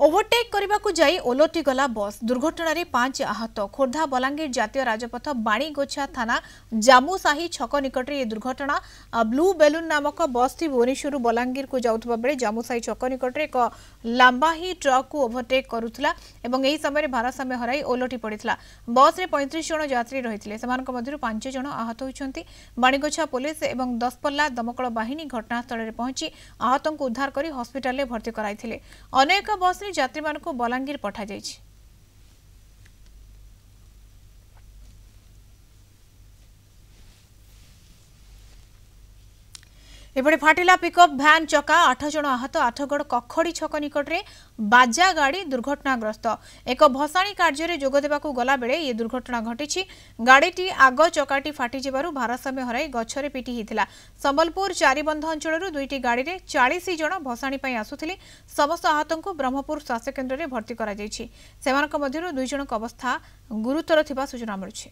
Overtake करने को जाई ओलटी गला बस दुर्घटना रे 5 आहत। खोर्धा बलांगीर जातीय राजपथ बाणीगोछा थाना जामुसाही छक निकट ये दुर्घटना। ब्लू बेलून नामक बस टी भुवनेश्वर बलांगीर को जाउथबा बेले जामुसाही छक निकट एक लांबाही ट्रक को ओभरटेक करुथला एवं एही समय भारसाम्य हराई ओलटी पड़िथला। बस रे 35 जन यात्री रहिथिले, सेमानक मध्यरु 5 जन आहत होइछन्ति। बाणीगोछा पुलिस एवं दसपल्ला दमकल बाहिनी घटनास्थल रे पहुंची आहतों को उद्धार करी हॉस्पिटल रे भर्ती कराइथिले। अनेक बस यात्री मान को बलांगीर पठा जाइछि। एपटे फाटिला पिकअप भ्यान चका 8 जन आहत। आठगड़ कखड़ी छक निकट रे बाजा गाड़ी दुर्घटनाग्रस्त। एक भसाणी कार्य जोग देबाकू गला बेले ये दुर्घटना घटी। गाड़ीटी आग चकाटी फाटी जिबारु भारसाम्य हराई गछरे पिटी हिथिला। संबलपुर चारिबंध अंचलरू दुईटी गाड़ी रे 40 जन भसाणी पई आसुथिले। समस्त आहतों को ब्रह्मपुर स्वास्थ्य केन्द्र रे भर्ती करा जाइछि। सेमानक मध्यरु 2 जनक अवस्था गुरुतर थिबा सूचना मिलुछि।